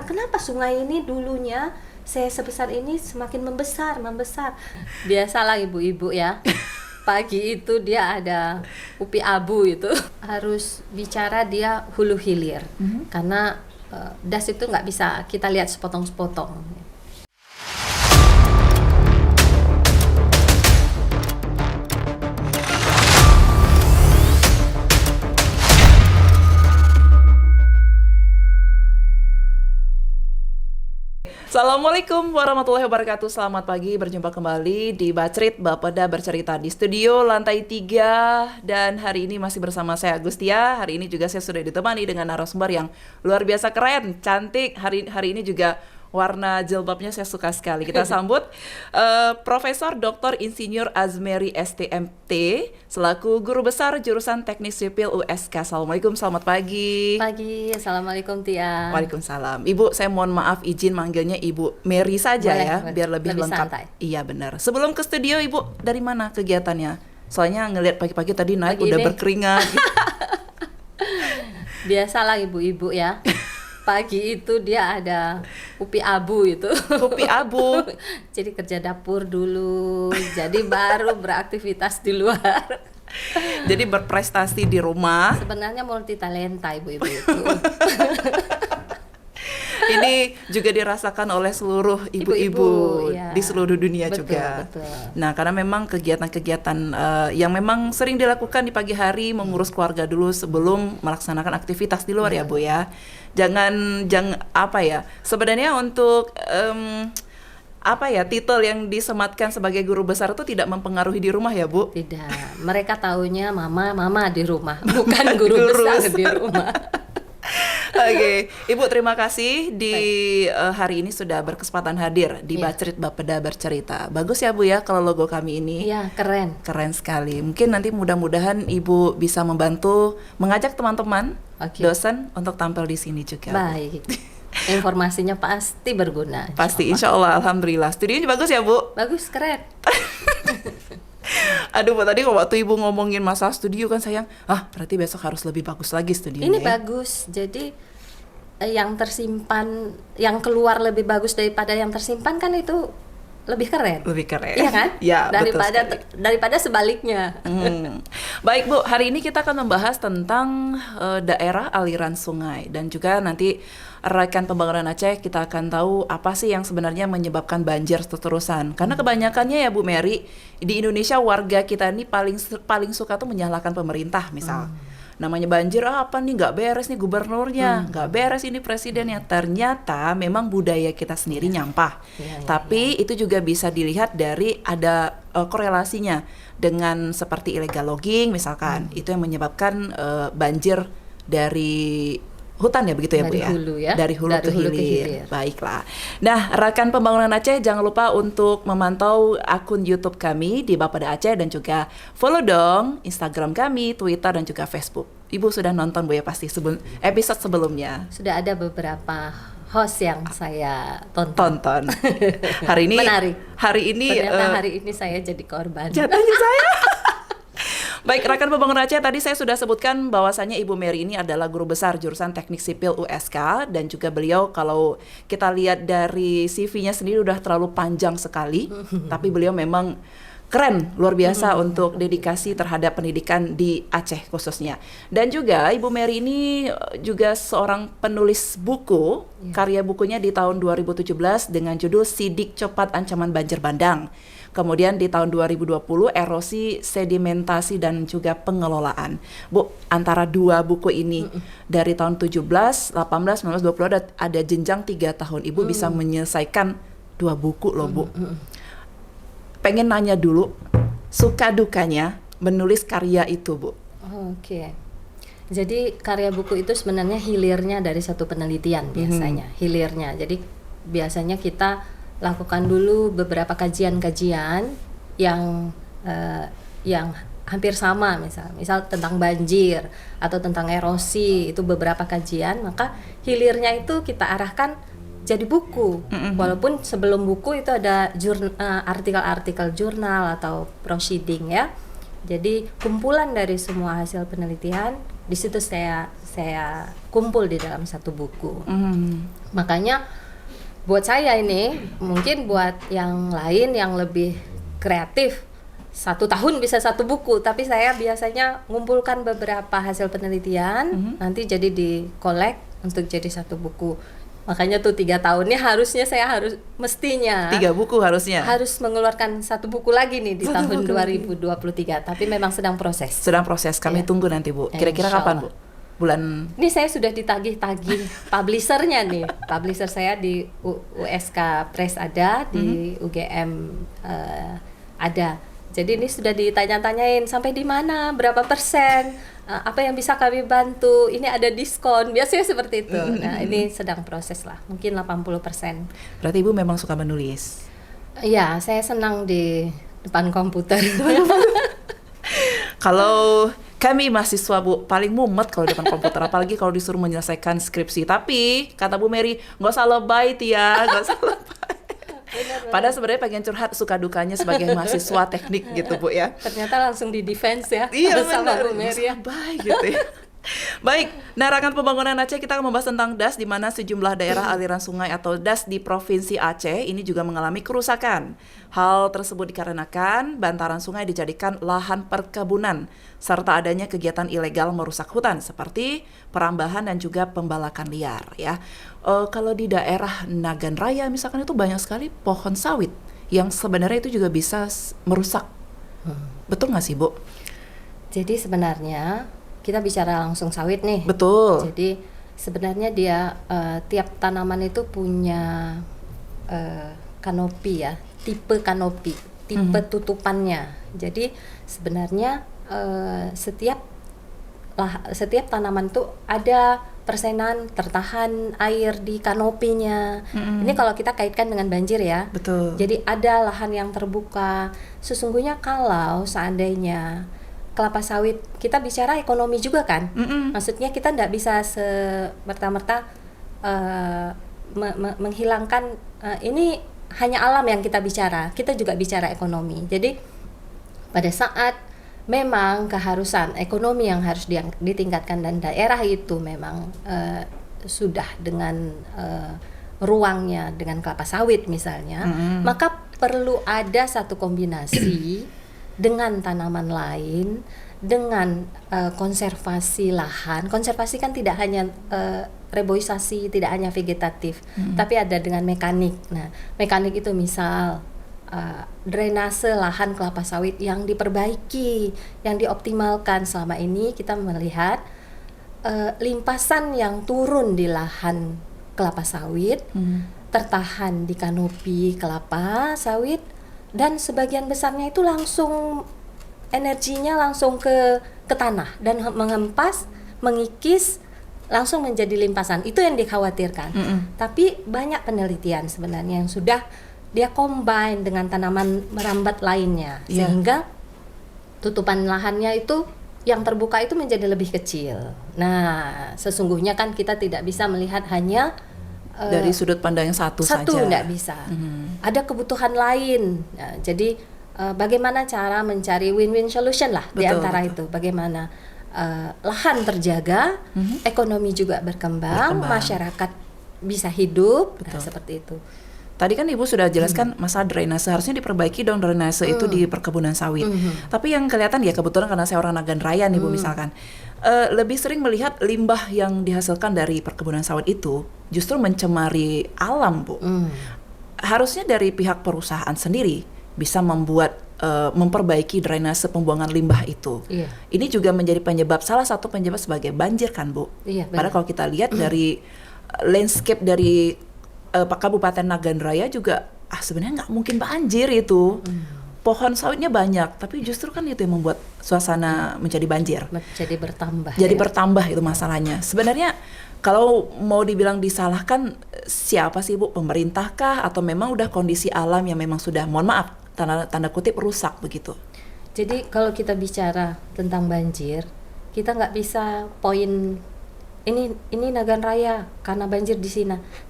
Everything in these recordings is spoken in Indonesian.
kenapa sungai ini dulunya saya sebesar ini semakin membesar. Biasalah ibu-ibu ya. Pagi itu dia ada upi abu itu. Harus bicara dia hulu hilir. Karena das itu nggak bisa kita lihat sepotong-sepotong. Assalamualaikum warahmatullahi wabarakatuh. Selamat pagi, berjumpa kembali di Bacrit Bapeda Bercerita di studio lantai 3. Dan hari ini masih bersama saya Agustia. Hari ini juga saya sudah ditemani dengan narasumber yang luar biasa keren, cantik. Hari ini juga warna jilbabnya saya suka sekali. Kita sambut Profesor Dr. Insinyur Azmeri STMT selaku Guru Besar Jurusan Teknik Sipil USK. Assalamualaikum, selamat pagi. Pagi, Assalamualaikum Tia. Waalaikumsalam. Ibu, saya mohon maaf izin manggilnya Ibu Mary saja. Boleh, biar lebih lengkap. Santai. Iya benar. Sebelum ke studio, Ibu dari mana kegiatannya? Soalnya ngelihat pagi-pagi tadi naik udah berkeringat. Biasalah ibu-ibu ya. Pagi itu dia ada upi abu itu. Upi abu. Jadi kerja dapur dulu, jadi baru beraktivitas di luar. Jadi berprestasi di rumah. Sebenarnya multi talenta ibu-ibu itu. Ini juga dirasakan oleh seluruh ibu-ibu ya. di seluruh dunia juga. Betul. Nah, karena memang kegiatan-kegiatan yang memang sering dilakukan di pagi hari, mengurus keluarga dulu sebelum melaksanakan aktivitas di luar ya Bu ya. Jangan apa ya? Sebenarnya untuk titel yang disematkan sebagai guru besar itu tidak mempengaruhi di rumah ya Bu? Tidak. Mereka taunya mama di rumah, bukan guru besar di rumah. Oke, Ibu terima kasih hari ini sudah berkesempatan hadir di Bacrit Bapeda Bercerita. Bagus ya Bu ya kalau logo kami ini. Iya, keren. Keren sekali. Mungkin nanti mudah-mudahan Ibu bisa membantu mengajak teman-teman dosen untuk tampil di sini juga. Baik. Informasinya pasti berguna. Pasti, insya Allah, alhamdulillah. Studionya bagus ya Bu? Bagus, keren. Aduh, tadi waktu Ibu ngomongin masalah studio kan sayang, berarti besok harus lebih bagus lagi studionya. Ini bagus, jadi yang tersimpan, yang keluar lebih bagus daripada yang tersimpan kan itu lebih keren. Lebih keren. Iya kan? Ya, daripada sebaliknya. Baik Bu, hari ini kita akan membahas tentang daerah aliran sungai dan juga nanti rekan pembangunan Aceh kita akan tahu apa sih yang sebenarnya menyebabkan banjir terus-terusan. Karena kebanyakannya ya Bu Mary, di Indonesia warga kita ini paling suka tuh menyalahkan pemerintah misal. Namanya banjir, apa nih nggak beres nih gubernurnya, nggak beres ini presidennya. Ternyata memang budaya kita sendiri nyampah. Tapi itu juga bisa dilihat dari ada korelasinya dengan seperti illegal logging misalkan. Itu yang menyebabkan banjir dari hutan ya begitu ya Bu ya? Dari hulu ke hilir. Baiklah. Nah, rekan pembangunan Aceh jangan lupa untuk memantau akun YouTube kami di Bapeda Aceh dan juga follow dong Instagram kami, Twitter dan juga Facebook. Ibu sudah nonton Bu ya pasti episode sebelumnya. Sudah ada beberapa host yang saya tonton. Hari ini menarik. Ternyata hari ini saya jadi korban. Jatuhnya saya. Baik, rekan pembangunan Aceh, tadi saya sudah sebutkan bahwasannya Ibu Mary ini adalah Guru Besar Jurusan Teknik Sipil USK dan juga beliau kalau kita lihat dari CV-nya sendiri udah terlalu panjang sekali, tapi beliau memang keren, luar biasa untuk dedikasi terhadap pendidikan di Aceh khususnya. Dan juga Ibu Mary ini juga seorang penulis buku, karya bukunya di tahun 2017 dengan judul Sidik Cepat Ancaman Banjir Bandang. Kemudian di tahun 2020 erosi, sedimentasi dan juga pengelolaan. Bu, antara dua buku ini dari tahun 17, 18, 19, 20 ada jenjang 3 tahun. Ibu bisa menyelesaikan 2 buku loh Bu. Pengen nanya dulu, suka dukanya menulis karya itu Bu? Oke. Jadi karya buku itu sebenarnya hilirnya dari satu penelitian biasanya. Hilirnya. Jadi biasanya kita lakukan dulu beberapa kajian-kajian yang hampir sama, misal tentang banjir atau tentang erosi, itu beberapa kajian, maka hilirnya itu kita arahkan jadi buku. Walaupun sebelum buku itu ada artikel-artikel jurnal atau proceeding ya. Jadi kumpulan dari semua hasil penelitian di situ saya saya kumpul di dalam satu buku. Makanya buat saya ini, mungkin buat yang lain yang lebih kreatif, 1 tahun bisa 1 buku, tapi saya biasanya ngumpulkan beberapa hasil penelitian, nanti jadi di collect untuk jadi 1 buku. Makanya tuh 3 tahunnya harusnya saya mestinya 3 buku harusnya. harus mengeluarkan 1 buku lagi nih di tahun 2023, tapi memang sedang proses. Sedang proses, kami tunggu nanti Bu. Kira-kira Insya kapan Allah. Bu? Bulan Ini saya sudah ditagih-tagih publishernya nih. Publisher saya di USK Press ada, di UGM ada. Jadi ini sudah ditanya-tanyain sampai di mana, berapa persen, apa yang bisa kami bantu, ini ada diskon, biasanya seperti itu. Nah ini sedang proses lah, mungkin 80%. berarti Ibu memang suka menulis. Iya, saya senang di depan komputer. Kalau kami mahasiswa Bu, paling mumet kalau depan komputer, apalagi kalau disuruh menyelesaikan skripsi. Tapi kata Bu Mary, nggak usah lebay Tia, nggak usah lebay. Padahal sebenarnya pengen curhat suka dukanya sebagai mahasiswa teknik gitu Bu ya. Ternyata langsung di defense ya, Iya sama benar, Bu Mary ya. baik gitu ya. Baik, nah rekan pembangunan Aceh, kita akan membahas tentang DAS, di mana sejumlah daerah aliran sungai atau DAS di Provinsi Aceh ini juga mengalami kerusakan. Hal tersebut dikarenakan bantaran sungai dijadikan lahan perkebunan, serta adanya kegiatan ilegal merusak hutan seperti perambahan dan juga pembalakan liar ya. Kalau di daerah Nagan Raya misalkan itu banyak sekali pohon sawit yang sebenarnya itu juga bisa merusak. Betul nggak sih Bu? Jadi sebenarnya kita bicara langsung sawit nih. Betul. Jadi sebenarnya dia tiap tanaman itu punya kanopi ya, tipe kanopi, tipe tutupannya. Jadi sebenarnya setiap tanaman itu ada persenan tertahan air di kanopinya. Ini kalau kita kaitkan dengan banjir ya. Betul. Jadi ada lahan yang terbuka. Sesungguhnya kalau seandainya kelapa sawit, kita bicara ekonomi juga kan. Maksudnya kita tidak bisa semerta-merta menghilangkan, ini hanya alam yang kita bicara. Kita juga bicara ekonomi. Jadi pada saat memang keharusan ekonomi yang harus ditingkatkan dan daerah itu memang sudah dengan ruangnya dengan kelapa sawit misalnya, maka perlu ada satu kombinasi dengan tanaman lain, dengan konservasi lahan. Konservasi kan tidak hanya reboisasi, tidak hanya vegetatif, tapi ada dengan mekanik. Nah, mekanik itu misal drainase lahan kelapa sawit yang diperbaiki, yang dioptimalkan. Selama ini kita melihat limpasan yang turun di lahan kelapa sawit tertahan di kanopi kelapa sawit, dan sebagian besarnya itu langsung energinya langsung ke tanah dan mengempas, mengikis, langsung menjadi limpasan. Itu yang dikhawatirkan. Tapi banyak penelitian sebenarnya yang sudah dia combine dengan tanaman merambat lainnya, sehingga tutupan lahannya itu yang terbuka itu menjadi lebih kecil. Nah, sesungguhnya kan kita tidak bisa melihat hanya dari sudut pandang yang satu saja. Tidak bisa. Ada kebutuhan lain. Nah, jadi bagaimana cara mencari win-win solution lah di antara itu. Bagaimana lahan terjaga, ekonomi juga berkembang, masyarakat bisa hidup. Nah, seperti itu. Tadi kan Ibu sudah jelaskan masalah drainase, harusnya diperbaiki dong drainase itu di perkebunan sawit. Tapi yang kelihatan ya, kebetulan karena saya orang Nagan Raya nih Bu misalkan, lebih sering melihat limbah yang dihasilkan dari perkebunan sawit itu justru mencemari alam Bu. Harusnya dari pihak perusahaan sendiri bisa membuat memperbaiki drainase pembuangan limbah itu. Ini juga menjadi salah satu penyebab sebagai banjir kan Bu. Padahal kalau kita lihat dari landscape dari Kabupaten Nagan Raya juga sebenarnya nggak mungkin banjir itu. Pohon sawitnya banyak, tapi justru kan itu yang membuat suasana menjadi banjir. Jadi bertambah. Jadi bertambah itu masalahnya. Sebenarnya kalau mau dibilang disalahkan siapa sih Bu? Pemerintahkah atau memang udah kondisi alam yang memang sudah, mohon maaf, tanda kutip rusak begitu? Jadi kalau kita bicara tentang banjir, kita nggak bisa poin ini Nagan Raya karena banjir di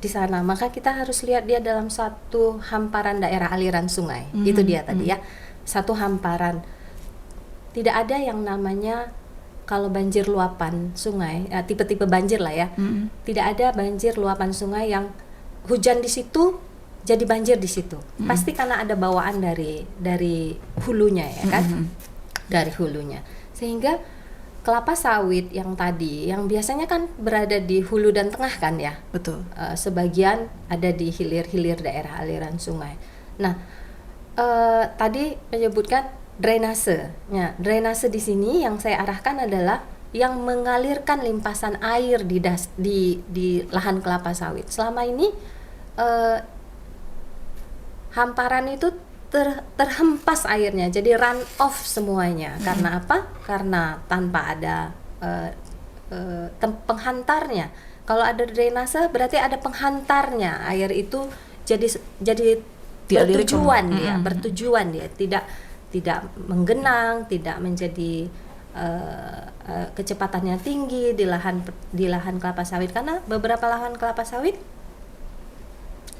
sana, maka kita harus lihat dia dalam satu hamparan daerah aliran sungai. Itu dia tadi ya, satu hamparan. Tidak ada yang namanya kalau banjir luapan sungai, tipe-tipe banjir lah ya, tidak ada banjir luapan sungai yang hujan di situ jadi banjir di situ. Pasti karena ada bawaan dari hulunya ya kan, dari hulunya. Sehingga kelapa sawit yang tadi, yang biasanya kan berada di hulu dan tengah kan ya, Betul. sebagian ada di hilir-hilir daerah aliran sungai. Nah, tadi menyebutkan drainase. Ya, drainase di sini yang saya arahkan adalah yang mengalirkan limpasan air di lahan kelapa sawit. Selama ini hamparan itu terhempas airnya, jadi run off semuanya. Karena apa? Karena tanpa ada penghantarnya. Kalau ada drainase berarti ada penghantarnya. Air itu jadi bertujuan dia, bertujuan dia, tidak menggenang, tidak menjadi kecepatannya tinggi di lahan kelapa sawit, karena beberapa lahan kelapa sawit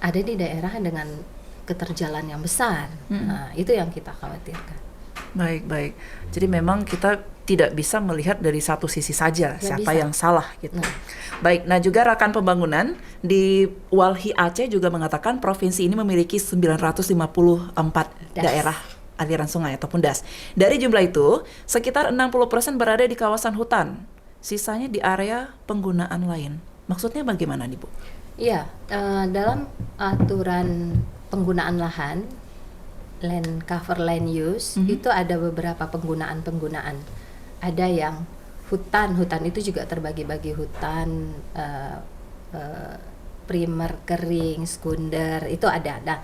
ada di daerah dengan keterjalan yang besar. Nah, itu yang kita khawatirkan. Baik. Jadi memang kita tidak bisa melihat dari satu sisi saja siapa yang salah gitu. Baik, nah juga rekan pembangunan di Walhi Aceh juga mengatakan provinsi ini memiliki 954 daerah aliran sungai ataupun DAS. Dari jumlah itu, sekitar 60% berada di kawasan hutan. Sisanya di area penggunaan lain. Maksudnya bagaimana, Bu? Iya, dalam aturan penggunaan lahan, land cover land use, itu ada beberapa penggunaan. Ada yang hutan itu juga terbagi-bagi hutan primer, kering, sekunder, itu ada. Nah,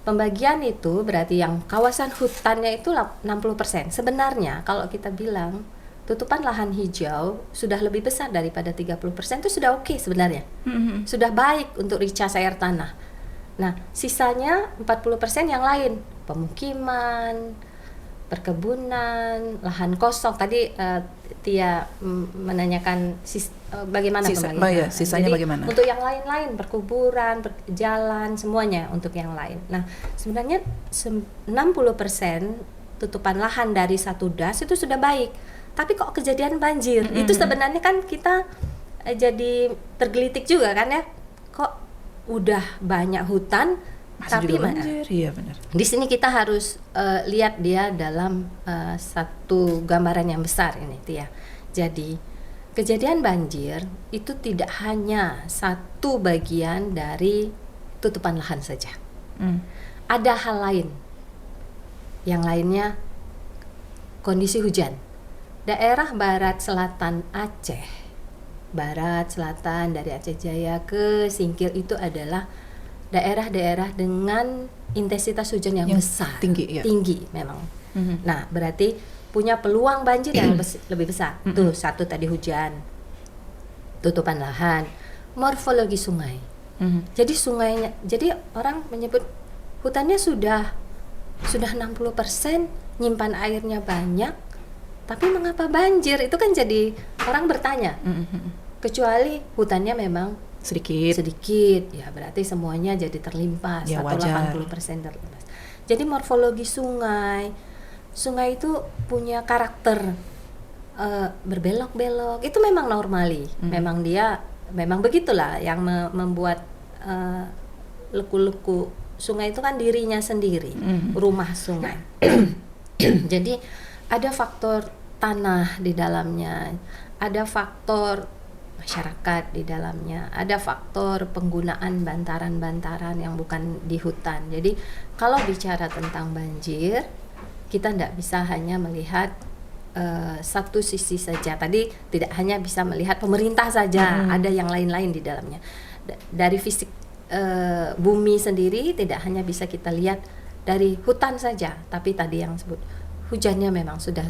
pembagian itu berarti yang kawasan hutannya itu 60%. Sebenarnya kalau kita bilang tutupan lahan hijau sudah lebih besar daripada 30%, itu sudah oke sebenarnya. Sudah baik untuk recharge air tanah. Nah, sisanya 40% yang lain, pemukiman, perkebunan, lahan kosong. Tadi Tia menanyakan bagaimana pembagian. Sisanya jadi, bagaimana? Untuk yang lain-lain, perkuburan, jalan, semuanya untuk yang lain. Nah, sebenarnya 60% tutupan lahan dari satu DAS itu sudah baik. Tapi kok kejadian banjir? Itu sebenarnya kan kita jadi tergelitik juga kan ya. Kok udah banyak hutan masih tapi juga banjir? Iya benar. Di sini kita harus lihat dia dalam satu gambaran yang besar ini, Tia. Jadi kejadian banjir itu tidak hanya satu bagian dari tutupan lahan saja. Ada hal lain. Yang lainnya kondisi hujan. Daerah barat selatan Aceh, barat selatan dari Aceh Jaya ke Singkil itu adalah daerah-daerah dengan intensitas hujan yang besar, tinggi memang. Nah, berarti punya peluang banjir yang lebih besar. Tuh, satu tadi hujan, tutupan lahan, morfologi sungai. Jadi sungainya, jadi orang menyebut hutannya sudah 60% nyimpan airnya banyak, tapi mengapa banjir? Itu kan jadi orang bertanya. Kecuali hutannya memang sedikit, ya berarti semuanya jadi terlimpas, ya, atau wajar. 80% terlimpas. Jadi morfologi sungai itu punya karakter berbelok-belok. Itu memang normali, memang begitulah yang membuat leku-leku sungai itu kan dirinya sendiri, rumah sungai. Jadi ada faktor tanah di dalamnya, ada faktor masyarakat di dalamnya, ada faktor penggunaan bantaran-bantaran yang bukan di hutan. Jadi kalau bicara tentang banjir, kita tidak bisa hanya melihat satu sisi saja. Tadi tidak hanya bisa melihat pemerintah saja, ada yang lain-lain di dalamnya. Dari fisik bumi sendiri tidak hanya bisa kita lihat dari hutan saja, tapi tadi yang sebut hujannya memang sudah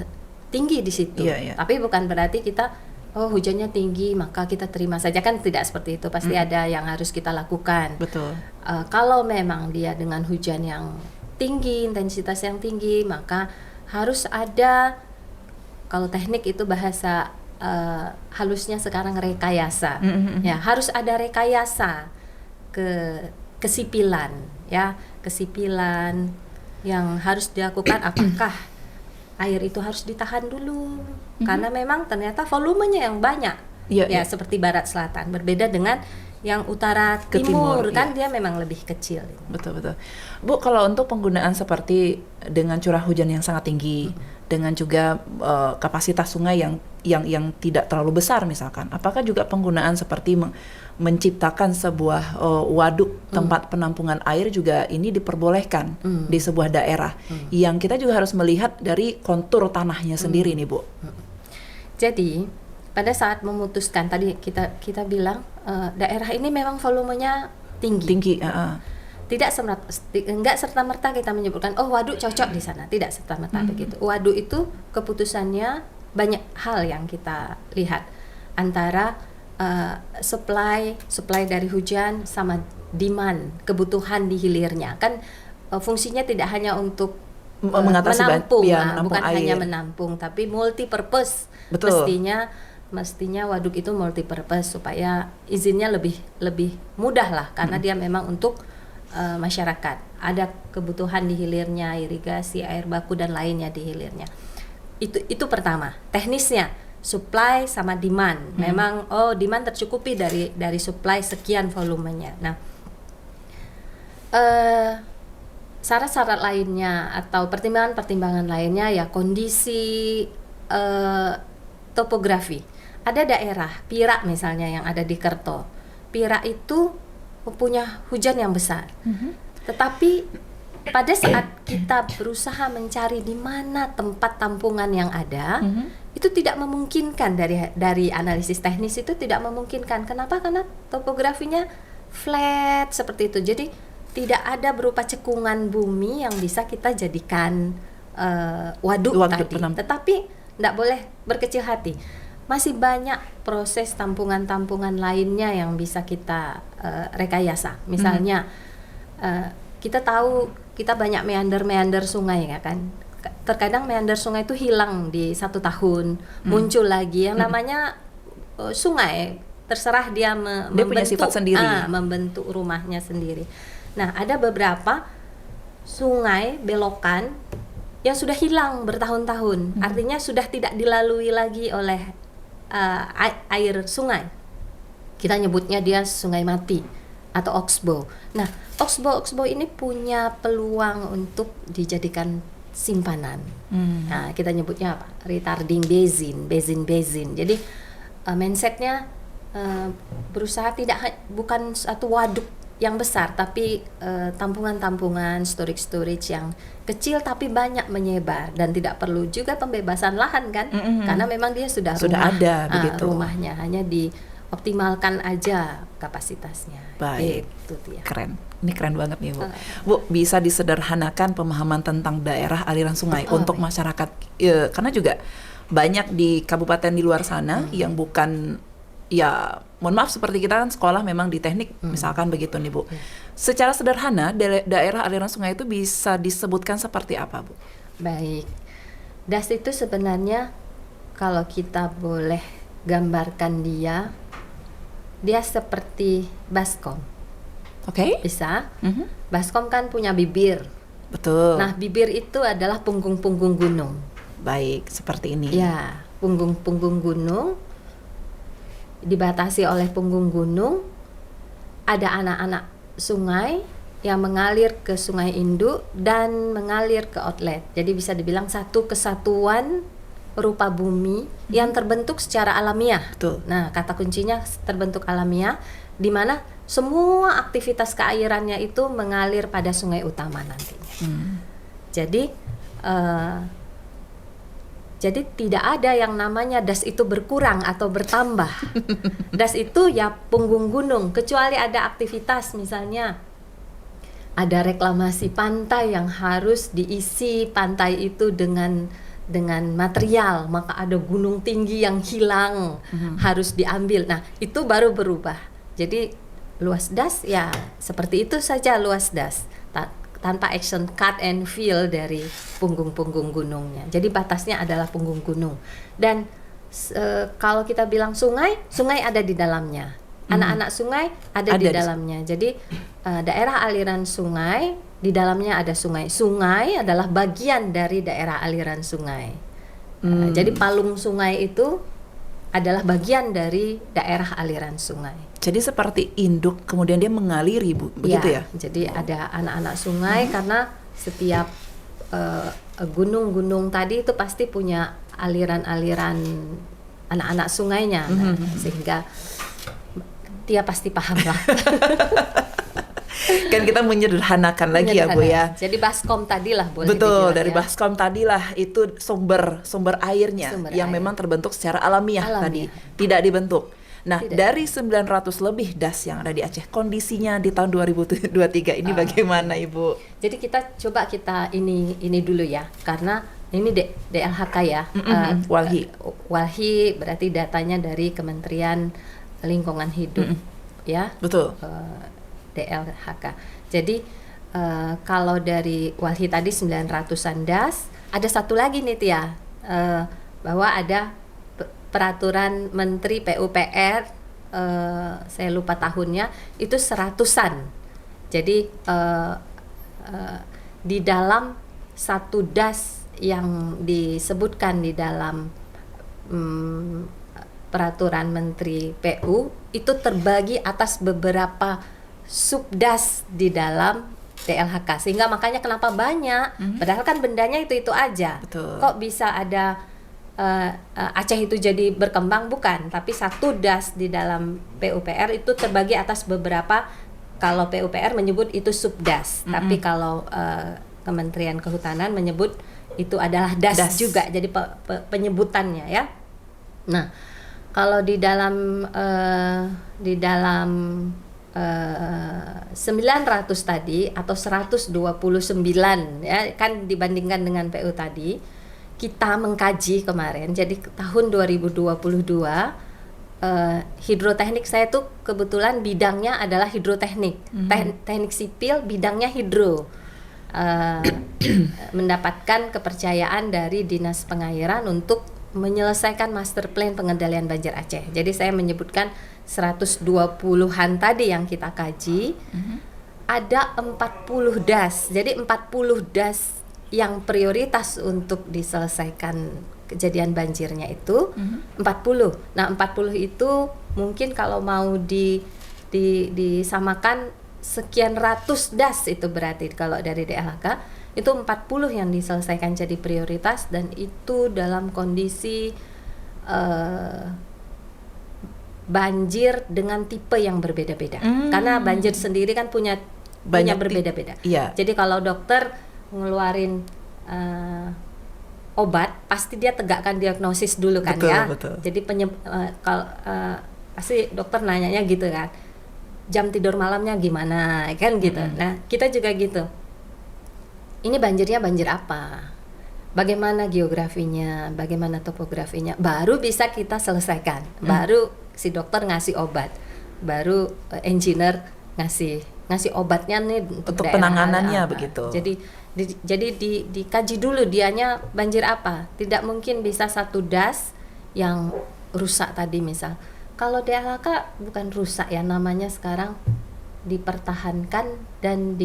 tinggi di situ. Tapi bukan berarti kita hujannya tinggi maka kita terima saja, kan tidak seperti itu. Pasti ada yang harus kita lakukan. Betul. Kalau memang dia dengan hujan yang tinggi, intensitas yang tinggi, maka harus ada, kalau teknik itu bahasa halusnya sekarang rekayasa. Ya, harus ada rekayasa kesipilan, ya, kesipilan yang harus dilakukan. Apakah air itu harus ditahan dulu karena memang ternyata volumenya yang banyak. Iya, Ya iya. seperti barat selatan, berbeda dengan yang utara Ke timur, timur kan iya. dia memang lebih kecil. Betul, betul. Bu, kalau untuk penggunaan seperti dengan curah hujan yang sangat tinggi, dengan juga kapasitas sungai yang tidak terlalu besar misalkan, apakah juga penggunaan seperti menciptakan sebuah waduk tempat penampungan air juga ini diperbolehkan di sebuah daerah yang kita juga harus melihat dari kontur tanahnya sendiri nih, Bu. Jadi pada saat memutuskan tadi kita bilang daerah ini memang volumenya tinggi. Tinggi, Enggak serta merta kita menyebutkan oh waduk cocok di sana, tidak serta merta begitu. Waduk itu keputusannya banyak hal yang kita lihat antara supply dari hujan sama demand, kebutuhan di hilirnya kan. Fungsinya tidak hanya untuk mengatasi menampung, menampung bukan air. hanya menampung tapi multi purpose. Betul. Mestinya waduk itu multi purpose supaya izinnya lebih mudah lah karena dia memang untuk masyarakat. Ada kebutuhan di hilirnya, irigasi, air baku dan lainnya di hilirnya. Itu pertama. Teknisnya supply sama demand. Memang demand tercukupi dari supply sekian volumenya. Nah, syarat-syarat lainnya atau pertimbangan-pertimbangan lainnya ya kondisi topografi. Ada daerah Pirak misalnya yang ada di Kerto. Pirak itu punya hujan yang besar. Tetapi pada saat kita berusaha mencari di mana tempat tampungan yang ada, itu tidak memungkinkan dari analisis teknis itu tidak memungkinkan. Kenapa? Karena topografinya flat seperti itu. Jadi tidak ada berupa cekungan bumi yang bisa kita jadikan waduk tadi. Tetapi tidak boleh berkecil hati. Masih banyak proses tampungan-tampungan lainnya yang bisa kita rekayasa. Misalnya kita tahu kita banyak meander sungai ya kan. Terkadang meander sungai itu hilang di 1 tahun, muncul lagi yang namanya sungai. Terserah dia punya sifat sendiri. Membentuk rumahnya sendiri. Nah, ada beberapa sungai belokan yang sudah hilang bertahun-tahun. Artinya sudah tidak dilalui lagi oleh air sungai. Kita nyebutnya dia sungai mati atau oxbow. Nah, oxbow ini punya peluang untuk dijadikan simpanan. Nah, kita nyebutnya apa? Retarding basin. Jadi mindsetnya berusaha bukan satu waduk yang besar, tapi tampungan-tampungan, storage yang kecil tapi banyak menyebar dan tidak perlu juga pembebasan lahan kan, karena memang dia sudah ada begitu. Rumahnya hanya dioptimalkan aja kapasitasnya. Baik, itu dia. Keren. Ini keren banget nih, Bu. Bu, bisa disederhanakan pemahaman tentang daerah aliran sungai untuk masyarakat, karena juga banyak di kabupaten di luar sana yang bukan, ya mohon maaf seperti kita kan sekolah memang di teknik misalkan begitu nih, Bu. Secara sederhana daerah aliran sungai itu bisa disebutkan seperti apa, Bu? Baik, DAS itu sebenarnya kalau kita boleh gambarkan dia seperti baskom. Oke. Bisa. Baskom kan punya bibir. Betul. Nah, bibir itu adalah punggung-punggung gunung. Baik, seperti ini. Ya, punggung-punggung gunung. Dibatasi oleh punggung gunung, ada anak-anak sungai yang mengalir ke sungai induk dan mengalir ke outlet. Jadi bisa dibilang satu kesatuan rupa bumi yang terbentuk secara alamiah. Betul. Nah, kata kuncinya terbentuk alamiah, di mana semua aktivitas keairannya itu mengalir pada sungai utama nantinya. Jadi tidak ada yang namanya DAS itu berkurang atau bertambah. DAS itu ya punggung gunung, kecuali ada aktivitas misalnya ada reklamasi pantai yang harus diisi pantai itu dengan material, maka ada gunung tinggi yang hilang harus diambil. Nah, itu baru berubah. Jadi luas DAS ya seperti itu saja luas DAS. Tanpa action cut and fill dari punggung-punggung gunungnya. Jadi batasnya adalah punggung gunung. Dan kalau kita bilang sungai ada di dalamnya. Anak-anak sungai ada di dalamnya. Jadi daerah aliran sungai di dalamnya ada sungai. Sungai adalah bagian dari daerah aliran sungai. Jadi palung sungai itu adalah bagian dari daerah aliran sungai. Jadi seperti induk, kemudian dia mengaliri, Bu, begitu ya? Jadi ada anak-anak sungai karena setiap gunung-gunung tadi itu pasti punya aliran-aliran anak-anak sungainya, sehingga dia pasti paham lah. Kan kita menyederhanakan lagi ya, Bu ya. Jadi baskom tadilah boleh Betul, dibilang, dari ya. baskom tadilah itu sumber airnya yang memang terbentuk secara alamiah tadi, tidak dibentuk. Nah, dari 900 lebih das yang ada di Aceh, kondisinya di tahun 2023 ini bagaimana, Ibu? Jadi kita ini dulu ya, karena ini DLHK ya. Walhi berarti datanya dari Kementerian Lingkungan Hidup, ya. Betul. DLHK. Jadi kalau dari Walhi tadi 900-an das, ada satu lagi nih Tia, bahwa ada peraturan Menteri PUPR, saya lupa tahunnya, itu 100-an. Jadi di dalam satu das yang disebutkan di dalam peraturan Menteri PU itu terbagi atas beberapa subdas di dalam DLHK, sehingga makanya kenapa banyak, padahal kan bendanya itu aja. Betul. Kok bisa ada Aceh itu jadi berkembang? Bukan, tapi satu das di dalam PUPR itu terbagi atas beberapa. Kalau PUPR menyebut itu subdas, tapi kalau Kementerian Kehutanan menyebut itu adalah das juga, jadi penyebutannya ya. Nah, kalau di dalam 900 tadi atau 129 ya kan, dibandingkan dengan PU tadi, kita mengkaji kemarin. Jadi tahun 2022 hidroteknik saya tuh kebetulan bidangnya adalah hidroteknik, teknik sipil bidangnya hidro. Mendapatkan kepercayaan dari Dinas Pengairan untuk menyelesaikan master plan pengendalian banjir Aceh. Jadi saya menyebutkan 120-an tadi yang kita kaji, ada 40 das. Jadi 40 das yang prioritas untuk diselesaikan kejadian banjirnya itu 40. Nah, 40 itu mungkin kalau mau disamakan sekian ratus das, itu berarti kalau dari DLHK itu 40 yang diselesaikan jadi prioritas, dan itu dalam kondisi banjir dengan tipe yang berbeda-beda. Karena banjir sendiri kan punya berbeda-beda. Iya. Jadi kalau dokter ngeluarin obat, pasti dia tegakkan diagnosis dulu kan, betul, ya. Betul. Jadi pasti dokter nanyanya gitu kan, jam tidur malamnya gimana, kan gitu. Nah, kita juga gitu. Ini banjirnya banjir apa? Bagaimana geografinya, bagaimana topografinya, baru bisa kita selesaikan. Baru si dokter ngasih obat, baru engineer ngasih obatnya nih untuk penanganannya begitu. Jadi dikaji dulu dianya banjir apa. Tidak mungkin bisa satu das yang rusak tadi misal. Kalau DLHK bukan rusak ya, namanya sekarang dipertahankan dan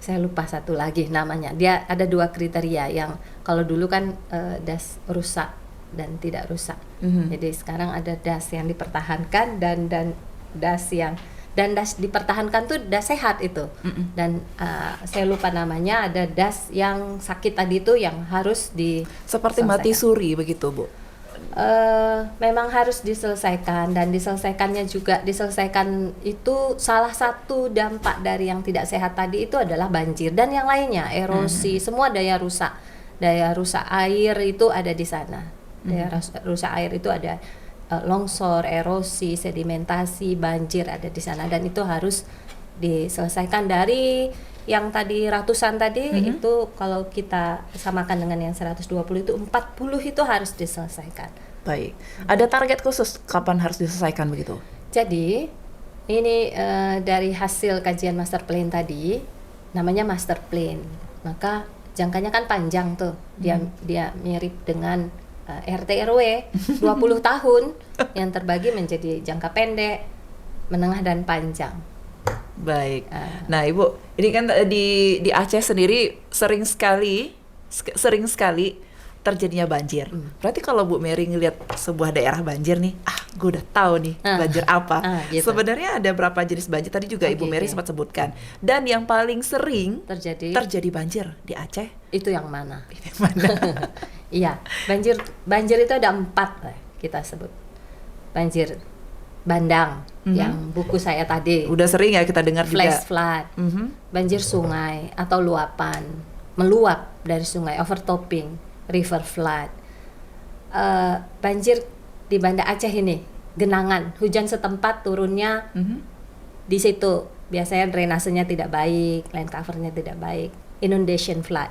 saya lupa satu lagi namanya. Dia ada 2 kriteria, yang kalau dulu kan das rusak dan tidak rusak. Jadi sekarang ada das yang dipertahankan dan das dipertahankan tuh das sehat itu. Dan saya lupa namanya, ada das yang sakit tadi itu yang harus seperti mati suri begitu, Bu. Memang harus diselesaikan, dan diselesaikan itu salah satu dampak dari yang tidak sehat tadi itu adalah banjir dan yang lainnya, erosi, semua daya rusak air itu ada di sana. Daya rusak air itu ada longsor, erosi, sedimentasi, banjir ada di sana, dan itu harus diselesaikan. Dari yang tadi ratusan tadi itu kalau kita samakan dengan yang 120 itu 40 itu harus diselesaikan. Baik. Ada target khusus kapan harus diselesaikan begitu? Jadi ini dari hasil kajian master plan tadi, namanya master plan. Maka jangkanya kan panjang tuh. Dia mirip dengan RT RW 20 tahun yang terbagi menjadi jangka pendek, menengah dan panjang. Baik. Nah, Ibu, ini kan di Aceh sendiri sering sekali terjadinya banjir. Berarti kalau Bu Mary ngelihat sebuah daerah banjir nih, gue udah tahu nih banjir apa. Gitu. Sebenarnya ada berapa jenis banjir? Tadi juga Ibu Mary sempat sebutkan. Dan yang paling sering terjadi banjir di Aceh itu yang mana? Yang mana? Iya, banjir itu ada 4 kita sebut. Banjir bandang yang buku saya tadi. Udah sering ya kita dengar juga. Flash flood, banjir sungai atau luapan, meluap dari sungai, overtopping, river flood. Banjir di Banda Aceh ini, genangan, hujan setempat turunnya di situ. Biasanya drainasenya tidak baik, land covernya tidak baik. Inundation flood,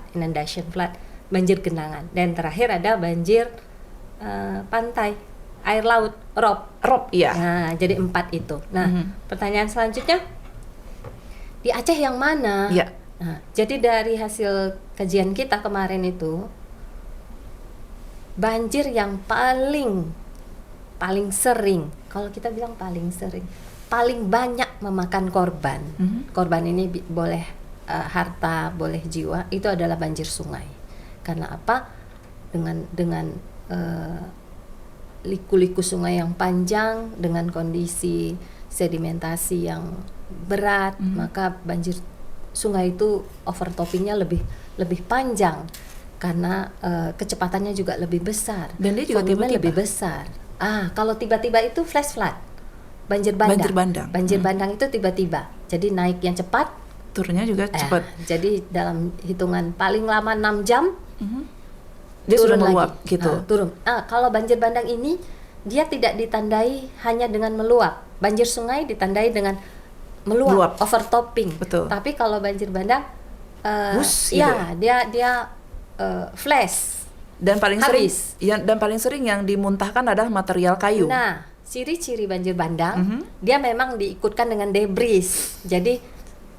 banjir genangan. Dan terakhir ada banjir pantai, air laut, rob. Iya. Nah, jadi 4 itu. Nah, pertanyaan selanjutnya, di Aceh yang mana? Iya. Nah, jadi dari hasil kajian kita kemarin itu, banjir yang paling sering, kalau kita bilang paling sering, paling banyak memakan korban. Korban ini boleh harta, boleh jiwa, itu adalah banjir sungai. Karena apa? Dengan liku-liku sungai yang panjang, dengan kondisi sedimentasi yang berat, maka banjir sungai itu overtoppingnya lebih panjang karena kecepatannya juga lebih besar, dan dia juga volumenya lebih besar. Kalau tiba-tiba itu flash flood, banjir bandang. Banjir bandang itu tiba-tiba, jadi naiknya cepat, turunnya juga cepat. Jadi dalam hitungan paling lama 6 jam dia sudah meluap lagi. gitu. Turun. Kalau banjir bandang ini dia tidak ditandai hanya dengan meluap. Banjir sungai ditandai dengan meluap. Overtopping. Betul. Tapi kalau banjir bandang, gitu. dia flash. Dan paling habis. sering yang dimuntahkan adalah material kayu. Nah, ciri-ciri banjir bandang, dia memang diikutkan dengan debris. Jadi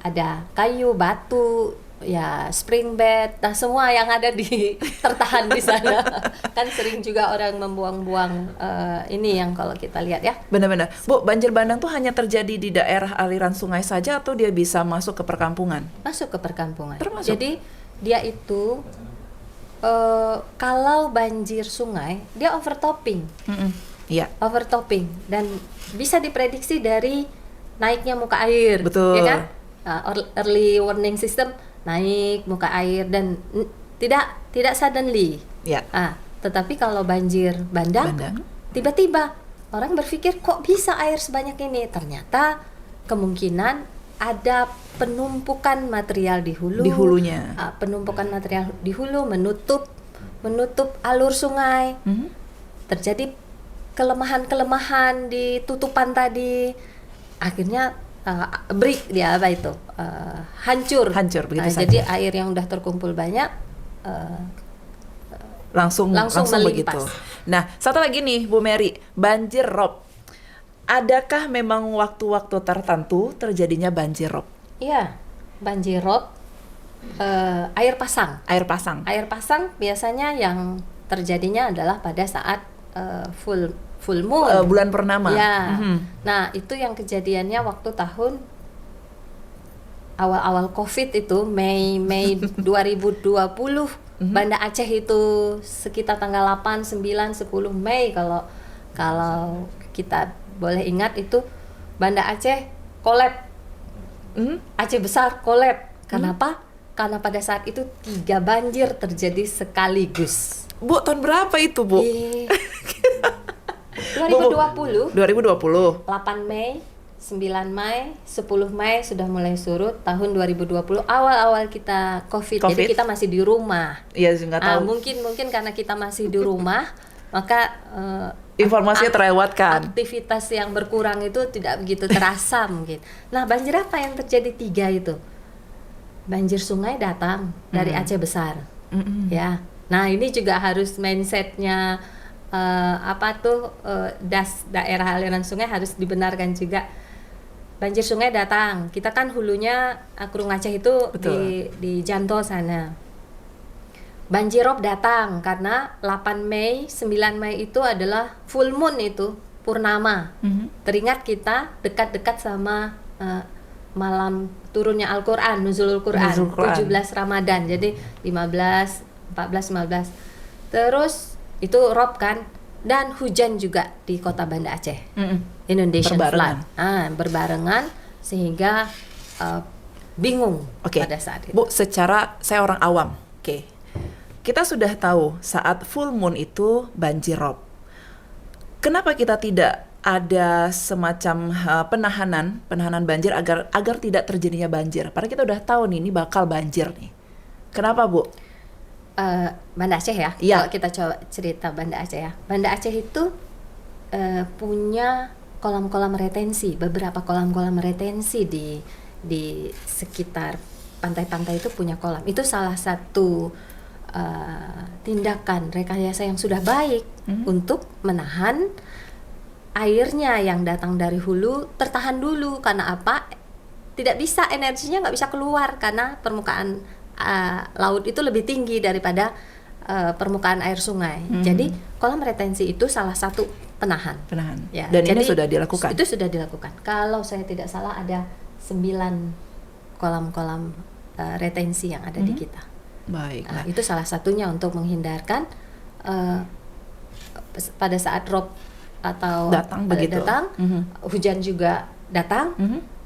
ada kayu, batu, ya spring bed, nah semua yang ada tertahan di sana. Kan sering juga orang membuang-buang ini yang kalau kita lihat ya. Benar-benar. Bu, banjir bandang tuh hanya terjadi di daerah aliran sungai saja atau dia bisa masuk ke perkampungan? Masuk ke perkampungan. Termasuk. Jadi dia itu kalau banjir sungai dia overtopping. Iya. Overtopping dan bisa diprediksi dari naiknya muka air. Betul. Ya kan? Early warning system, naik muka air dan tidak suddenly. Ya. Tetapi kalau banjir bandang, tiba-tiba orang berpikir kok bisa air sebanyak ini? Ternyata kemungkinan ada penumpukan material di hulunya. Penumpukan material di hulu menutup alur sungai. Terjadi kelemahan di tutupan tadi. Akhirnya break dia hancur begitu saja. Jadi air yang udah terkumpul banyak langsung begitu. Nah, satu lagi nih Bu Mary, banjir rob. Adakah memang waktu-waktu tertentu terjadinya banjir rob? Iya, banjir rob, air pasang. Air pasang Biasanya yang terjadinya adalah pada saat full moon, bulan purnama. Ya. Nah, itu yang kejadiannya waktu tahun awal-awal Covid itu Mei 2020. Banda Aceh itu sekitar tanggal 8, 9, 10 Mei kalau kita boleh ingat itu Banda Aceh kolab. Aceh besar kolab. Kenapa? Karena pada saat itu 3 banjir terjadi sekaligus. Bu, tahun berapa itu, Bu? 2020. 8 Mei, 9 Mei, 10 Mei sudah mulai surut. Tahun 2020 awal-awal kita COVID. Jadi kita masih di rumah. Iya, nggak tahu. Mungkin karena kita masih di rumah, maka informasinya terlewatkan. Aktivitas yang berkurang itu tidak begitu terasa mungkin. Nah, banjir apa yang terjadi 3 itu? Banjir sungai datang dari Aceh besar. Ya. Nah, ini juga harus mindsetnya daerah aliran sungai harus dibenarkan juga. Banjir sungai datang, kita kan hulunya Kurung Aceh itu di Janto sana. Banjir rob datang karena 8 Mei, 9 Mei itu adalah full moon itu, purnama. Teringat kita dekat-dekat sama malam turunnya Al-Quran, Nuzulul Quran, Nuzul Quran. 17 Ramadan, jadi 15, 14, 15. Terus itu rob kan, dan hujan juga di kota Banda Aceh, inundation Berbarengan. flood, berbarengan sehingga bingung Oke. pada saat itu. Bu, secara saya orang awam, oke. Kita sudah tahu saat full moon itu banjir rob. Kenapa kita tidak ada semacam penahanan banjir agar tidak terjadinya banjir? Padahal kita udah tahu nih ini bakal banjir nih. Kenapa, Bu? Banda Aceh ya, Iya. kalau kita coba cerita Banda Aceh ya. Banda Aceh itu punya kolam-kolam retensi, beberapa kolam-kolam retensi di sekitar pantai-pantai itu punya kolam. Itu salah satu tindakan rekayasa yang sudah baik untuk menahan airnya yang datang dari hulu tertahan dulu. Karena apa? Tidak bisa, energinya nggak bisa keluar karena permukaan laut itu lebih tinggi daripada permukaan air sungai. Jadi kolam retensi itu salah satu penahan. Ya, Dan jadi ini sudah dilakukan. Itu sudah dilakukan. Kalau saya tidak salah ada 9 kolam-kolam retensi yang ada di kita. Baik. Itu salah satunya untuk menghindarkan pada saat rob atau Datang begitu. hujan juga datang.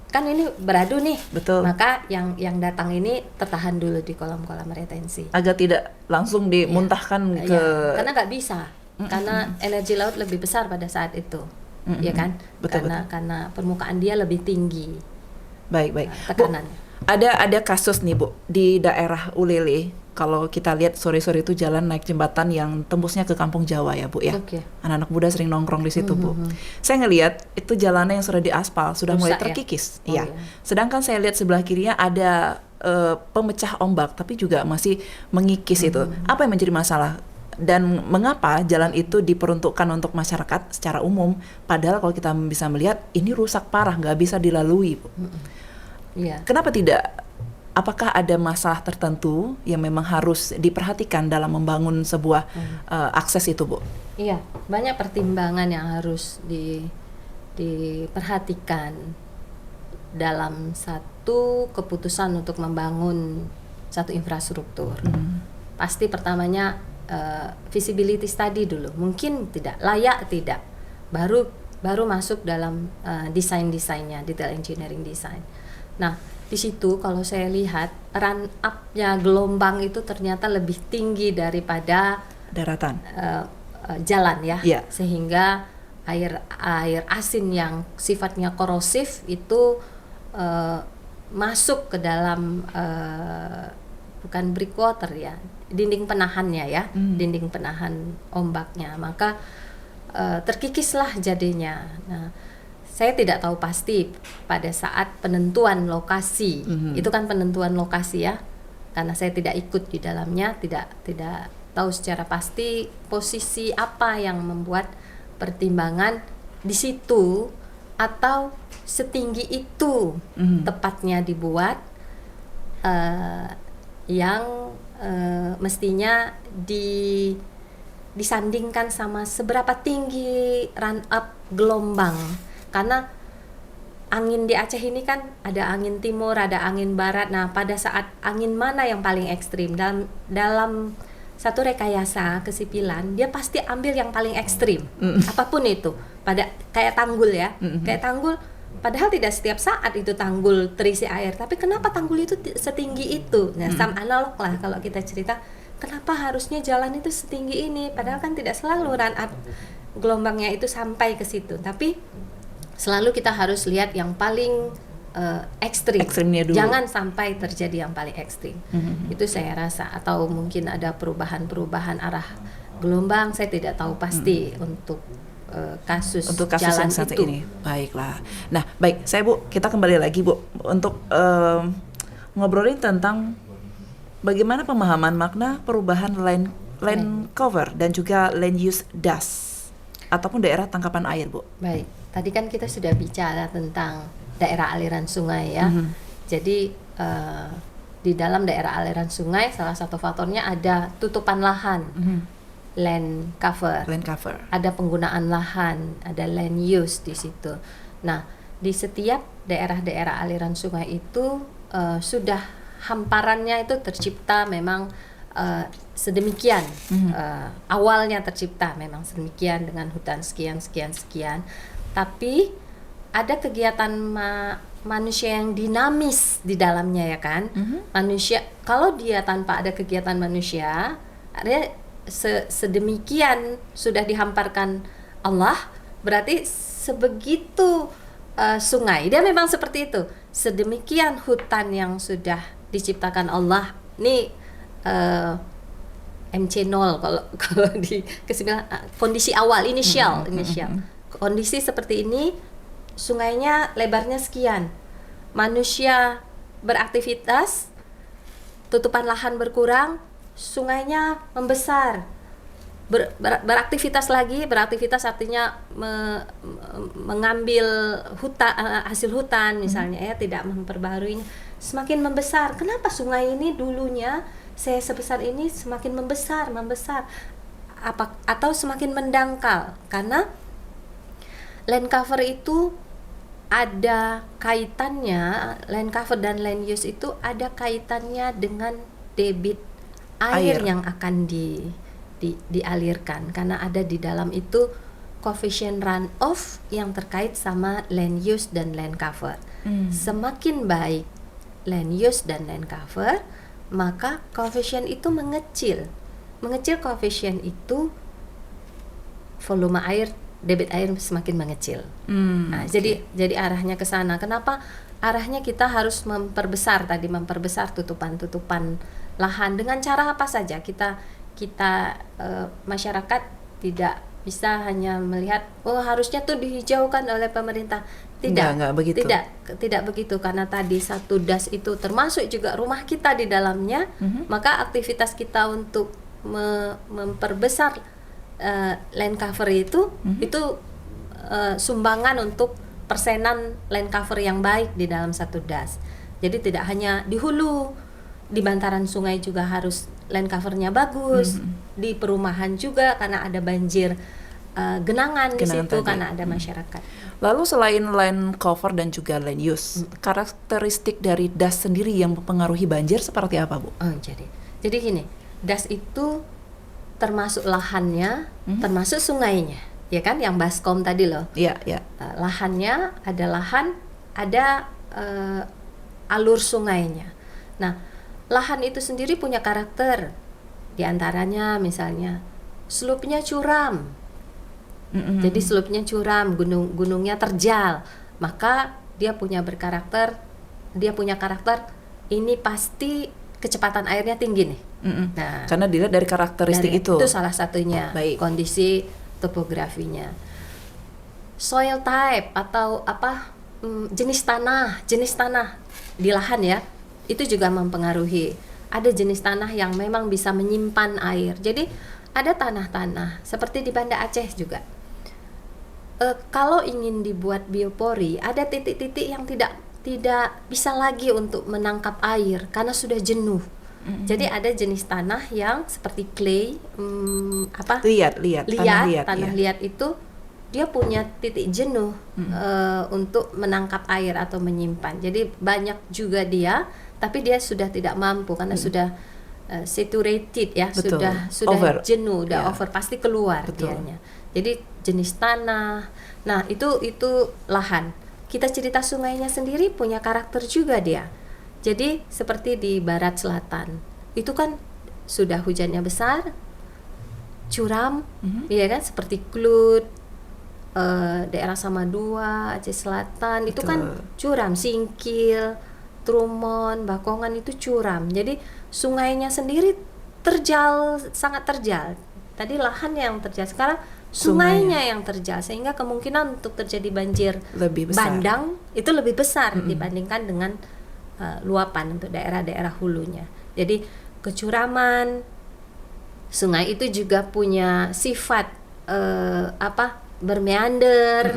Kan ini beradu nih. Betul. Maka yang datang ini tertahan dulu di kolam-kolam retensi. Agar tidak langsung dimuntahkan ke. Ya, karena nggak bisa. Karena energi laut lebih besar pada saat itu. Ya kan? Betul, karena permukaan dia lebih tinggi. Baik. Tekanannya. Bu, ada kasus nih, Bu, di daerah Ulele. Kalau kita lihat sore-sore itu jalan naik jembatan yang tembusnya ke Kampung Jawa ya, Bu ya. Oke. Anak-anak muda sering nongkrong di situ, Bu. Saya ngelihat itu jalannya yang sudah diaspal sudah mulai Rusak, terkikis. ya? Iya. Iya. Sedangkan saya lihat sebelah kirinya ada pemecah ombak tapi juga masih mengikis itu. Apa yang menjadi masalah? Dan mengapa jalan itu diperuntukkan untuk masyarakat secara umum, padahal kalau kita bisa melihat ini rusak parah, nggak bisa dilalui, Bu. Iya. Kenapa tidak? Apakah ada masalah tertentu yang memang harus diperhatikan dalam membangun sebuah akses itu, Bu? Iya, banyak pertimbangan yang harus diperhatikan dalam satu keputusan untuk membangun satu infrastruktur. Pasti pertamanya visibility study dulu, mungkin tidak layak, tidak, baru masuk dalam desainnya, detail engineering design. Nah, di situ kalau saya lihat run up-nya gelombang itu ternyata lebih tinggi daripada Daratan. Jalan ya. Iya. Sehingga air asin yang sifatnya korosif itu masuk ke dalam bukan breakwater ya, dinding penahannya ya, dinding penahan ombaknya, maka terkikislah jadinya. Nah, saya tidak tahu pasti pada saat penentuan lokasi, itu kan penentuan lokasi ya, karena saya tidak ikut di dalamnya, tidak tahu secara pasti posisi apa yang membuat pertimbangan di situ atau setinggi itu tepatnya dibuat, yang mestinya disandingkan sama seberapa tinggi run up gelombang. Karena angin di Aceh ini kan ada angin timur, ada angin barat. Nah, pada saat angin mana yang paling ekstrim dalam satu rekayasa kesipilan, dia pasti ambil yang paling ekstrim, apapun itu. Kayak tanggul ya, kayak tanggul. Padahal tidak setiap saat itu tanggul terisi air, tapi kenapa tanggul itu setinggi itu? Nah, sama analog lah kalau kita cerita, kenapa harusnya jalan itu setinggi ini? Padahal kan tidak selalu run up gelombangnya itu sampai ke situ, tapi selalu kita harus lihat yang paling ekstrim. Ekstrimnya dulu. Jangan sampai terjadi yang paling ekstrim. Itu saya rasa, atau mungkin ada perubahan arah gelombang, saya tidak tahu pasti untuk kasus jalan yang satu itu. ini. Baiklah. Nah, baik, kita kembali lagi, Bu, untuk ngobrolin tentang bagaimana pemahaman makna perubahan land cover dan juga land use das ataupun daerah tangkapan air, Bu. Baik, tadi kan kita sudah bicara tentang daerah aliran sungai ya. Jadi di dalam daerah aliran sungai salah satu faktornya ada tutupan lahan, land cover. Land cover. Ada penggunaan lahan, ada land use di situ. Nah, di setiap daerah-daerah aliran sungai itu sudah hamparannya itu tercipta memang sedemikian. Awalnya tercipta memang sedemikian dengan hutan sekian sekian sekian, tapi ada kegiatan manusia yang dinamis di dalamnya, ya kan. Manusia, kalau dia tanpa ada kegiatan manusia, artinya sedemikian sudah dihamparkan Allah, berarti sebegitu sungai dia memang seperti itu, sedemikian hutan yang sudah diciptakan Allah. Ini MC0 kalau di kondisi awal inisial. Kondisi seperti ini, sungainya lebarnya sekian, manusia beraktivitas, tutupan lahan berkurang, sungainya membesar, beraktivitas lagi. Beraktivitas artinya mengambil hasil hutan misalnya, ya, tidak memperbaharuinya, semakin membesar. Kenapa sungai ini dulunya saya sebesar ini semakin membesar atau semakin mendangkal? Karena land cover itu ada kaitannya, land cover dan land use itu ada kaitannya dengan debit air yang akan dialirkan, karena ada di dalam itu coefficient runoff yang terkait sama land use dan land cover. Semakin baik land use dan land cover, maka coefficient itu mengecil coefficient itu, volume air, debit air semakin mengecil. Jadi arahnya ke sana. Kenapa arahnya kita harus memperbesar tutupan-tutupan lahan? Dengan cara apa saja? Kita masyarakat tidak bisa hanya melihat harusnya tuh dihijaukan oleh pemerintah. Enggak begitu. Tidak begitu, karena tadi satu das itu termasuk juga rumah kita di dalamnya. Maka aktivitas kita untuk memperbesar land cover itu sumbangan untuk persenan land cover yang baik di dalam satu das. Jadi tidak hanya di hulu, di bantaran sungai juga harus land covernya bagus. Di perumahan juga, karena ada banjir genangan di situ tadi, karena ada masyarakat. Lalu selain land cover dan juga land use, karakteristik dari das sendiri yang mempengaruhi banjir seperti apa, Bu? Jadi gini, das itu termasuk lahannya, termasuk sungainya, ya kan? Yang Baskom tadi loh. Iya. Lahannya, ada lahan, ada alur sungainya. Nah, lahan itu sendiri punya karakter. Di antaranya misalnya slope-nya curam. Jadi slope-nya curam, gunungnya terjal, maka dia punya karakter ini pasti kecepatan airnya tinggi nih. Nah, karena dilihat dari karakteristik itu salah satunya. Kondisi topografinya, soil type atau jenis tanah di lahan, ya, itu juga mempengaruhi. Ada jenis tanah yang memang bisa menyimpan air. Jadi ada tanah-tanah seperti di Banda Aceh juga. Kalau ingin dibuat biopori, ada titik-titik yang tidak bisa lagi untuk menangkap air karena sudah jenuh. Jadi ada jenis tanah yang seperti clay, tanah liat itu dia punya titik jenuh untuk menangkap air atau menyimpan. Jadi banyak juga dia, tapi dia sudah tidak mampu karena sudah saturated, ya. Betul. sudah Over. jenuh, udah over, pasti keluar dianya. Jadi jenis tanah. Nah, itu lahan. Kita cerita sungainya sendiri punya karakter juga dia. Jadi seperti di barat selatan, itu kan sudah hujannya besar, curam, ya kan, seperti Klut, daerah Samadua, Aceh Selatan. Betul. Itu kan curam, Singkil, Trumon, Bakongan itu curam. Jadi sungainya sendiri sangat terjal. Tadi lahan yang terjal, sekarang sungainya yang terjal, sehingga kemungkinan untuk terjadi banjir lebih besar. Bandang itu lebih besar dibandingkan dengan luapan untuk daerah-daerah hulunya. Jadi kecuraman sungai itu juga punya sifat bermeander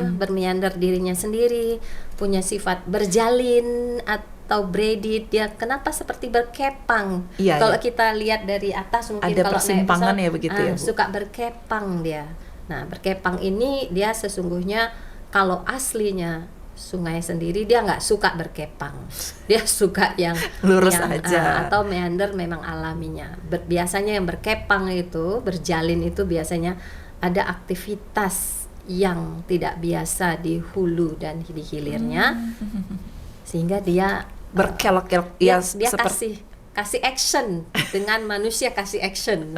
dirinya sendiri, punya sifat berjalin atau braided. Dia kenapa seperti berkepang? Kalau kita lihat dari atas, mungkin ada kalau persimpangan naik, ya begitu ya, Bu? Suka berkepang dia. Nah, berkepang ini dia sesungguhnya kalau aslinya sungai sendiri dia nggak suka berkepang, dia suka yang Lurus yang, aja. atau meander memang alaminya. Biasanya yang berkepang itu, berjalin itu biasanya ada aktivitas yang tidak biasa di hulu dan di hilirnya, sehingga dia Berkelok-kelok dia ya, kasih action dengan manusia kasih action.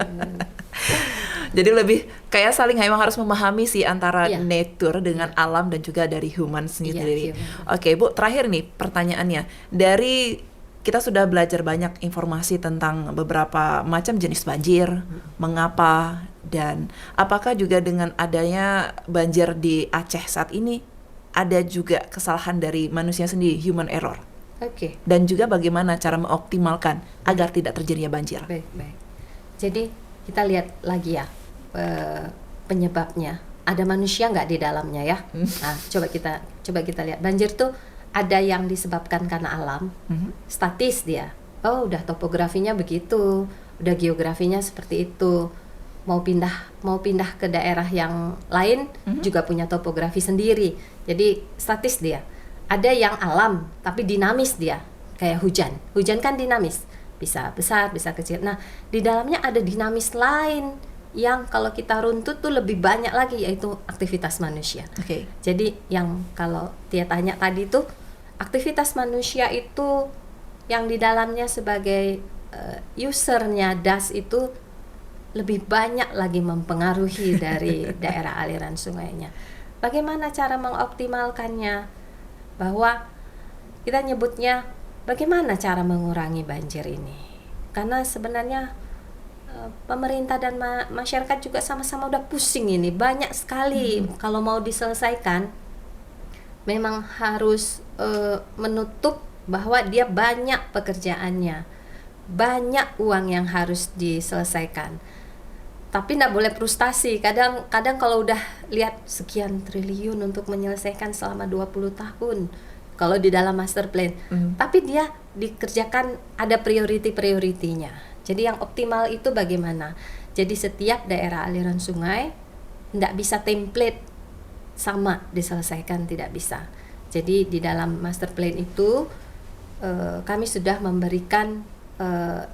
jadi lebih kayak saling memang harus memahami sih antara Iya. nature dengan alam dan juga dari humans Iya, sendiri. human. Oke, Bu, terakhir nih pertanyaannya. Dari kita sudah belajar banyak informasi tentang beberapa macam jenis banjir, mengapa, dan apakah juga dengan adanya banjir di Aceh saat ini ada juga kesalahan dari manusia sendiri, human error. Oke. Dan juga bagaimana cara mengoptimalkan agar tidak terjadinya banjir. Baik. Jadi kita lihat lagi ya penyebabnya. Ada manusia nggak di dalamnya ya? Nah, coba kita lihat. Banjir tuh ada yang disebabkan karena alam, statis dia. Oh, udah topografinya begitu, udah geografinya seperti itu. Mau pindah ke daerah yang lain juga punya topografi sendiri. Jadi statis dia. Ada yang alam tapi dinamis dia, kayak hujan. Hujan kan dinamis, bisa besar, bisa kecil. Nah, di dalamnya ada dinamis lain yang kalau kita runtut tuh lebih banyak lagi, yaitu aktivitas manusia. Oke. Jadi yang kalau dia tanya tadi tuh, aktivitas manusia itu yang di dalamnya sebagai usernya das itu lebih banyak lagi mempengaruhi dari daerah aliran sungainya. Bagaimana cara mengoptimalkannya? Bahwa kita nyebutnya bagaimana cara mengurangi banjir ini, karena sebenarnya pemerintah dan masyarakat juga sama-sama udah pusing ini, banyak sekali. Kalau mau diselesaikan memang harus menutup bahwa dia banyak pekerjaannya, banyak uang yang harus diselesaikan. Tapi nggak boleh frustasi. Kadang kalau udah lihat sekian triliun untuk menyelesaikan selama 20 tahun kalau di dalam master plan, tapi dia dikerjakan ada prioritinya. Jadi yang optimal itu bagaimana? Jadi setiap daerah aliran sungai nggak bisa template sama diselesaikan, tidak bisa. Jadi di dalam master plan itu kami sudah memberikan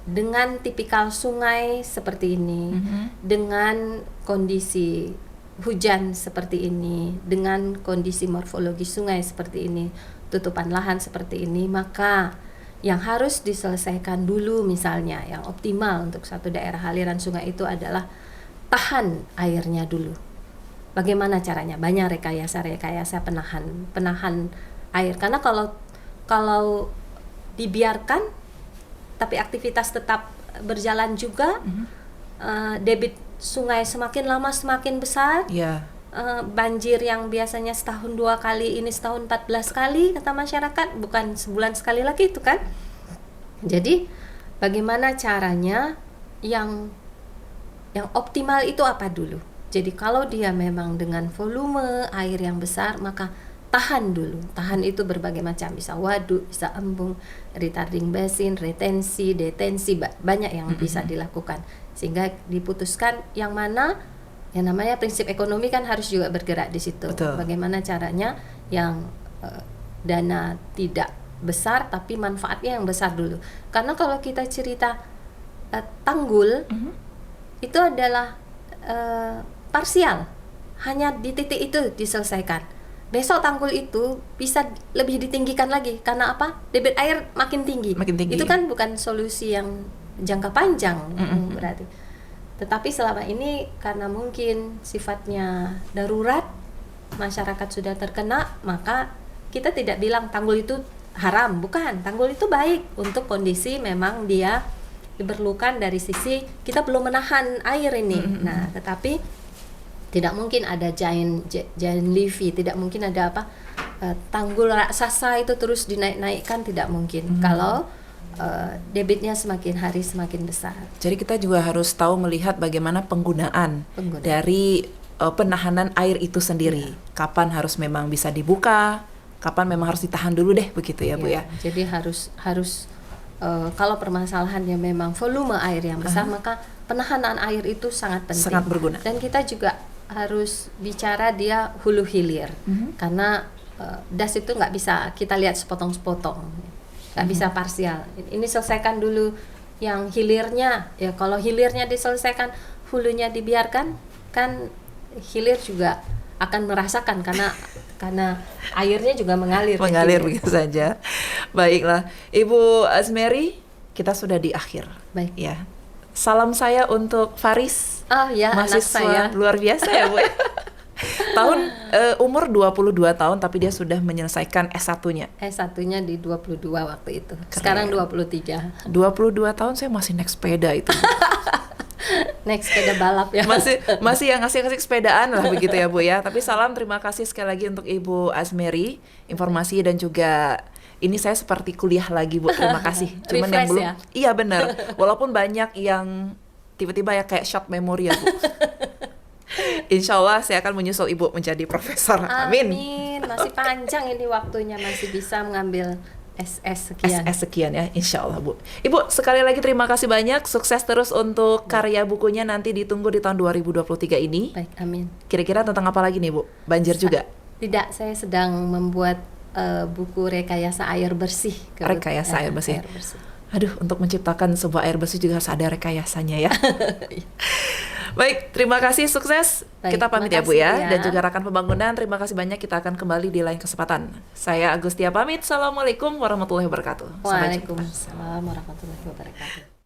dengan tipikal sungai seperti ini, dengan kondisi hujan seperti ini, dengan kondisi morfologi sungai seperti ini, tutupan lahan seperti ini, maka yang harus diselesaikan dulu misalnya yang optimal untuk satu daerah aliran sungai itu adalah tahan airnya dulu. Bagaimana caranya? Banyak rekayasa penahan air, karena kalau dibiarkan tapi aktivitas tetap berjalan juga, debit sungai semakin lama semakin besar. Ya. Banjir yang biasanya setahun 2 kali, ini setahun 14 kali kata masyarakat, bukan sebulan sekali lagi itu kan. Jadi bagaimana caranya yang optimal itu apa dulu? Jadi kalau dia memang dengan volume air yang besar, maka tahan dulu. Tahan itu berbagai macam, bisa waduk, bisa embung, retarding basin, retensi, detensi, banyak yang bisa dilakukan. Sehingga diputuskan yang mana, yang namanya prinsip ekonomi kan harus juga bergerak di situ. Betul. Bagaimana caranya yang dana tidak besar tapi manfaatnya yang besar dulu. Karena kalau kita cerita tanggul itu adalah parsial, hanya di titik itu diselesaikan. Besok tanggul itu bisa lebih ditinggikan lagi, karena apa? Debit air makin tinggi. Itu kan bukan solusi yang jangka panjang berarti. Tetapi selama ini karena mungkin sifatnya darurat, masyarakat sudah terkena, maka kita tidak bilang tanggul itu haram, bukan. Tanggul itu baik untuk kondisi memang dia diperlukan dari sisi kita belum menahan air ini. Nah, tetapi tidak mungkin ada giant levee, tidak mungkin ada tanggul raksasa itu terus dinaik-naikkan, tidak mungkin. Kalau debitnya semakin hari semakin besar. Jadi kita juga harus tahu melihat bagaimana penggunaan dari penahanan air itu sendiri. Kapan harus memang bisa dibuka, kapan memang harus ditahan dulu deh, begitu ya, Bu ya. Jadi harus kalau permasalahannya memang volume air yang besar, maka penahanan air itu sangat penting. Sangat berguna. Dan kita juga harus bicara dia hulu hilir, karena das itu nggak bisa kita lihat sepotong-sepotong, nggak bisa parsial. Ini selesaikan dulu yang hilirnya. Ya kalau hilirnya diselesaikan, hulunya dibiarkan, kan hilir juga akan merasakan karena airnya juga mengalir begitu saja. Baiklah, Ibu Azmeri, kita sudah di akhir. Baik. Ya. Salam saya untuk Faris. Oh ya, anak saya. Mahasiswa luar biasa ya, Bu. Umur 22 tahun tapi dia sudah menyelesaikan S1-nya. S1-nya di 22 waktu itu. Sekarang 23. 22 tahun saya masih naik sepeda itu. Naik sepeda balap ya. Masih yang ngasih sepedaan lah begitu ya, Bu ya. Tapi salam, terima kasih sekali lagi untuk Ibu Azmeri, informasi dan juga ini saya seperti kuliah lagi, Bu. Terima kasih. Cuman yang belum ya? Iya benar. Walaupun banyak yang tiba-tiba ya kayak short memory ya, Bu. Insya Allah saya akan menyusul Ibu menjadi profesor. Amin. Amin. Masih panjang ini waktunya, masih bisa mengambil SS sekian. SS sekian ya, insya Allah, Bu. Ibu, sekali lagi terima kasih banyak. Sukses terus untuk karya bukunya, nanti ditunggu di tahun 2023 ini. Baik, amin. Kira-kira tentang apa lagi nih, Bu? Banjir juga? Tidak, saya sedang membuat buku rekayasa air bersih. Rekayasa air bersih. Aduh, untuk menciptakan sebuah air bersih juga harus ada rekayasanya ya. Baik, terima kasih, sukses. Baik, kita pamit ya, Bu ya. ya. Dan juga rekan pembangunan, terima kasih banyak. Kita akan kembali di lain kesempatan. Saya Agustia pamit. Assalamualaikum warahmatullahi wabarakatuh. Waalaikumsalam warahmatullahi wabarakatuh.